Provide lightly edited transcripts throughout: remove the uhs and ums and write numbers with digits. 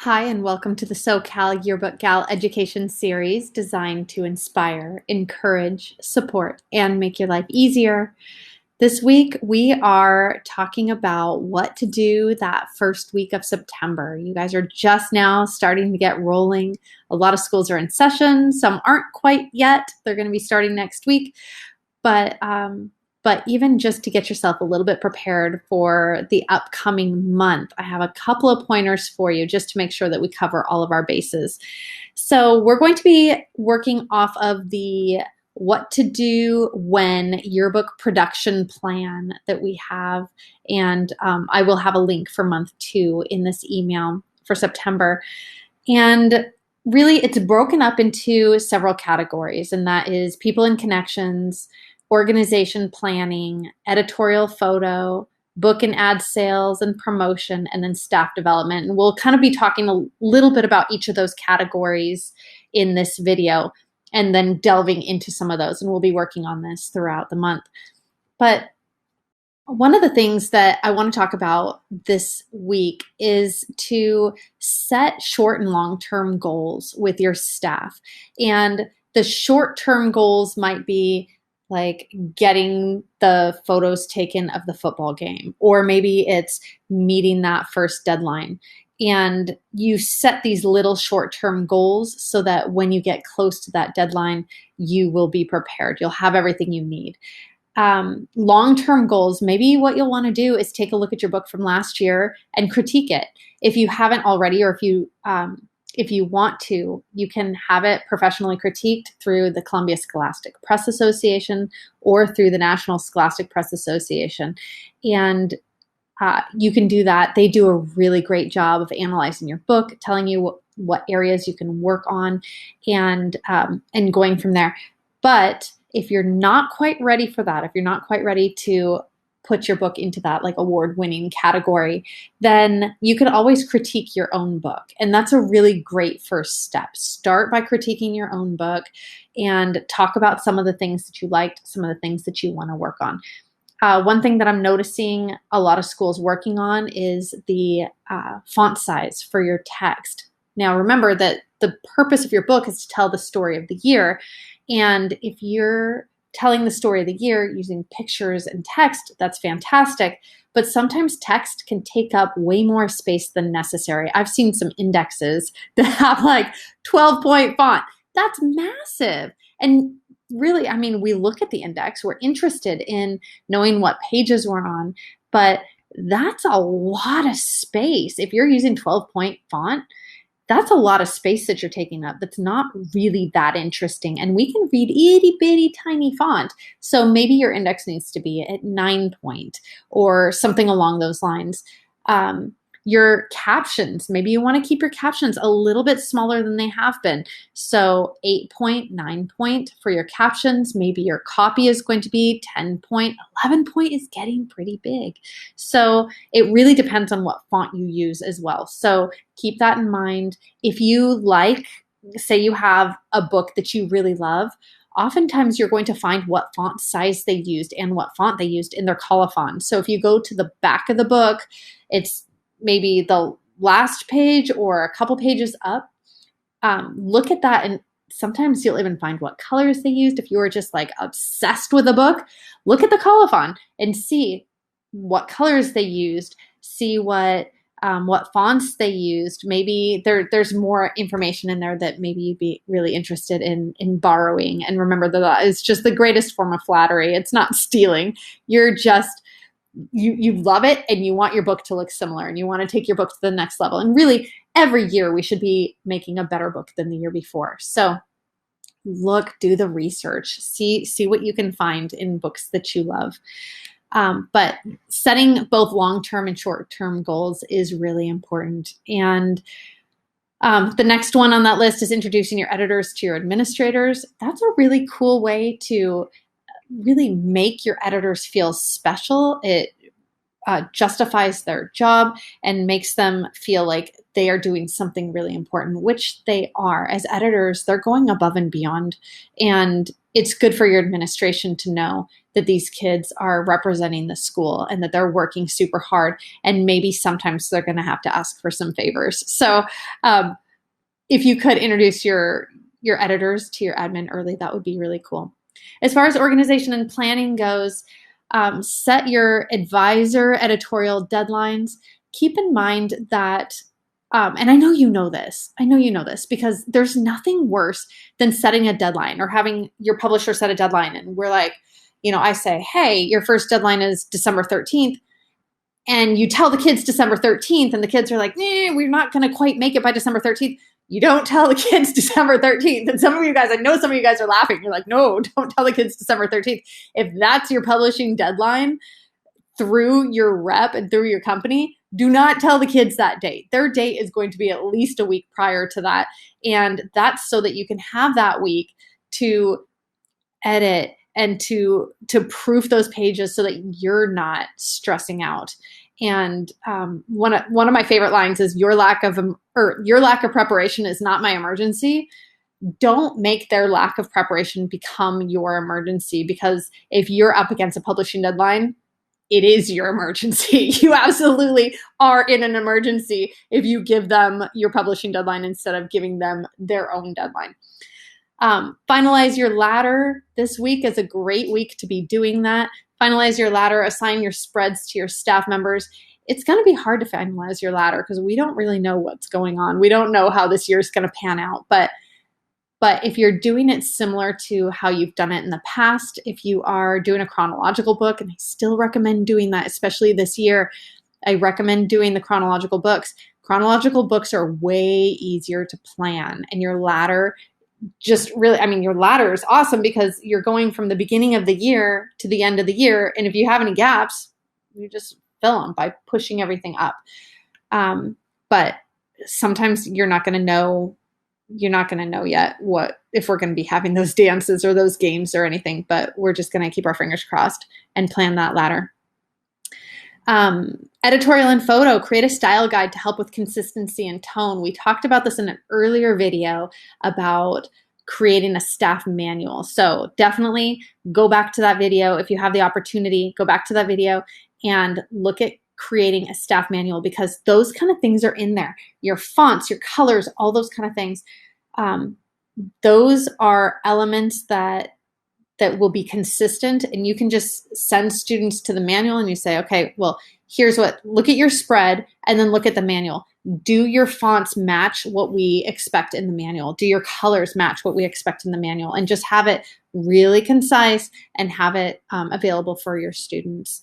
Hi, and welcome to the SoCal Yearbook Gal Education Series designed to inspire, encourage, support, and make your life easier. This week, we are talking about what to do that first week of September. You guys are just now starting to get rolling. A lot of schools are in session. Some aren't quite yet. They're going to be starting next week. But even just to get yourself a little bit prepared for the upcoming month, I have a couple of pointers for you just to make sure that we cover all of our bases. So we're going to be working off of the what to do when yearbook production plan that we have. And I will have a link for month 2 in this email for September. And really, it's broken up into several categories, and that is people and connections, organization planning, editorial photo, book and ad sales and promotion, and then staff development. And we'll kind of be talking a little bit about each of those categories in this video and then delving into some of those. And we'll be working on this throughout the month. But one of the things that I want to talk about this week is to set short and long-term goals with your staff. And the short-term goals might be like getting the photos taken of the football game, or maybe it's meeting that first deadline. And you set these little short-term goals so that when you get close to that deadline, you will be prepared. You'll have everything you need. Long-term goals, maybe what you'll want to do is take a look at your book from last year and critique it. If you haven't already, or if you want to, you can have it professionally critiqued through the Columbia Scholastic Press Association or through the National Scholastic Press Association. And you can do that. They do a really great job of analyzing your book, telling you what areas you can work on, and going from there. But if you're not quite ready for that, if you're not quite ready to put your book into that like award-winning category, then you can always critique your own book. And that's a really great first step. Start by critiquing your own book and talk about some of the things that you liked, some of the things that you want to work on. One thing that I'm noticing a lot of schools working on is the font size for your text. Now, remember that the purpose of your book is to tell the story of the year. And if you're telling the story of the year using pictures and text, that's fantastic. But sometimes text can take up way more space than necessary. I've seen some indexes that have like 12-point font. That's massive. And really, I mean, we look at the index, we're interested in knowing what pages we're on, but that's a lot of space. If you're using 12-point font, that's a lot of space that you're taking up. That's not really that interesting. And we can read itty bitty tiny font. So maybe your index needs to be at 9-point or something along those lines. Your captions, maybe you want to keep your captions a little bit smaller than they have been. So 8-point, 9-point for your captions. Maybe your copy is going to be 10-point, 11-point is getting pretty big. So it really depends on what font you use as well. So keep that in mind. If you like, say you have a book that you really love, oftentimes you're going to find what font size they used and what font they used in their colophon. So if you go to the back of the book, it's maybe the last page or a couple pages up, look at that, and sometimes you'll even find what colors they used. If you were just like obsessed with a book, look at the colophon and see what colors they used, see what fonts they used. Maybe there's more information in there that maybe you'd be really interested in borrowing. And remember that it's just the greatest form of flattery. It's not stealing. You're just you love it and you want your book to look similar and you want to take your book to the next level. And really, every year we should be making a better book than the year before. So do the research, see what you can find in books that you love. But setting both long-term and short-term goals is really important. And the next one on that list is introducing your editors to your administrators. That's a really cool way to really make your editors feel special. It justifies their job and makes them feel like they are doing something really important, which they are. As editors, they're going above and beyond. And it's good for your administration to know that these kids are representing the school and that they're working super hard. And maybe sometimes they're going to have to ask for some favors. So if you could introduce your editors to your admin early, that would be really cool. As far as organization and planning goes, set your advisor editorial deadlines. Keep in mind that and I know you know this. I know you know this because there's nothing worse than setting a deadline or having your publisher set a deadline. And we're like, I say, hey, your first deadline is December 13th. And you tell the kids December 13th, and the kids are like, we're not going to quite make it by December 13th. You don't tell the kids December 13th. And some of you guys, I know some of you guys are laughing. You're like, no, don't tell the kids December 13th. If that's your publishing deadline through your rep and through your company, do not tell the kids that date. Their date is going to be at least a week prior to that. And that's so that you can have that week to edit and to proof those pages so that you're not stressing out. And one of my favorite lines is your lack of preparation is not my emergency. Don't make their lack of preparation become your emergency, because if you're up against a publishing deadline, it is your emergency. You absolutely are in an emergency if you give them your publishing deadline instead of giving them their own deadline. Finalize your ladder. This week is a great week to be doing that. Finalize your ladder, assign your spreads to your staff members. It's going to be hard to finalize your ladder because we don't really know what's going on. We don't know how this year is going to pan out. But if you're doing it similar to how you've done it in the past, if you are doing a chronological book, and I still recommend doing that, especially this year, I recommend doing the chronological books. Chronological books are way easier to plan, and your ladder just really, your ladder is awesome because you're going from the beginning of the year to the end of the year. And if you have any gaps, you just fill them by pushing everything up. But sometimes you're not going to know yet if we're going to be having those dances or those games or anything, but we're just going to keep our fingers crossed and plan that ladder. Editorial and photo, create a style guide to help with consistency and tone. We talked about this in an earlier video about creating a staff manual. So definitely go back to that video. If you have the opportunity, go back to that video and look at creating a staff manual, because those kind of things are in there. Your fonts, your colors, all those kind of things. Those are elements that will be consistent, and you can just send students to the manual and you say, okay, well, look at your spread and then look at the manual. Do your fonts match what we expect in the manual? Do your colors match what we expect in the manual? And just have it really concise and have it available for your students.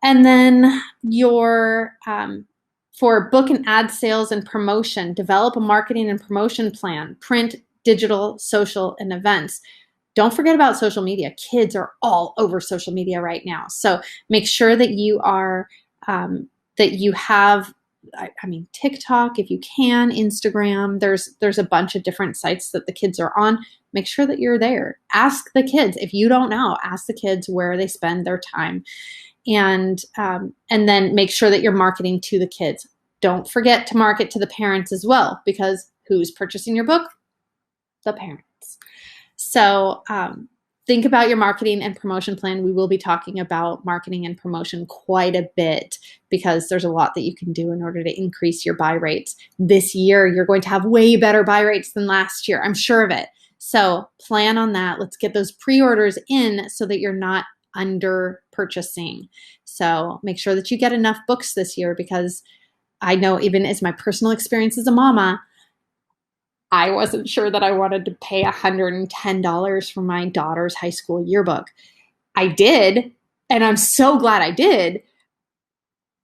And then for book and ad sales and promotion, develop a marketing and promotion plan, print, digital, social, and events. Don't forget about social media. Kids are all over social media right now. So make sure that you are, that you have, TikTok, if you can, Instagram, there's a bunch of different sites that the kids are on. Make sure that you're there. Ask the kids. If you don't know, ask the kids where they spend their time. And then make sure that you're marketing to the kids. Don't forget to market to the parents as well, because who's purchasing your book? The parents. So think about your marketing and promotion plan. We will be talking about marketing and promotion quite a bit because there's a lot that you can do in order to increase your buy rates. This year, you're going to have way better buy rates than last year. I'm sure of it. So plan on that. Let's get those pre-orders in so that you're not under purchasing. So make sure that you get enough books this year, because I know, even as my personal experience as a mama, I wasn't sure that I wanted to pay $110 for my daughter's high school yearbook. I did, and I'm so glad I did.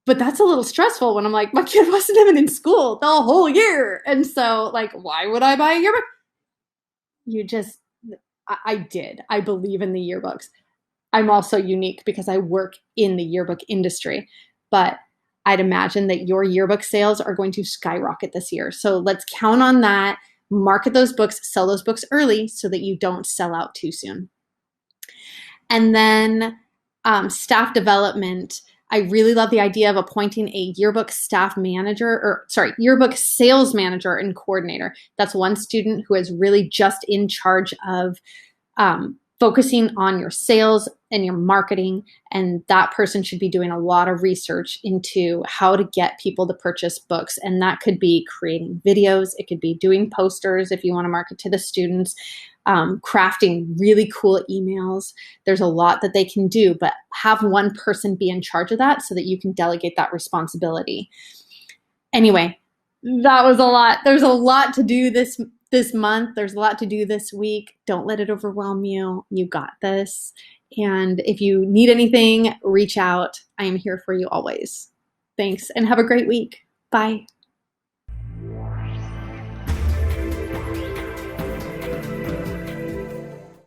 But that's a little stressful when I'm like, my kid wasn't even in school the whole year. And so, why would I buy a yearbook? I did. I believe in the yearbooks. I'm also unique because I work in the yearbook industry, but I'd imagine that your yearbook sales are going to skyrocket this year. So let's count on that. Market those books, sell those books early so that you don't sell out too soon. And then staff development. I really love the idea of appointing a yearbook yearbook sales manager and coordinator. That's one student who is really just in charge of focusing on your sales and your marketing, and that person should be doing a lot of research into how to get people to purchase books. And that could be creating videos, it could be doing posters if you want to market to the students, crafting really cool emails. There's a lot that they can do, but have one person be in charge of that so that you can delegate that responsibility. Anyway, that was a lot. There's a lot to do this month. There's a lot to do this week. Don't let it overwhelm you. You got this. And if you need anything, reach out. I am here for you always. Thanks, and have a great week. Bye.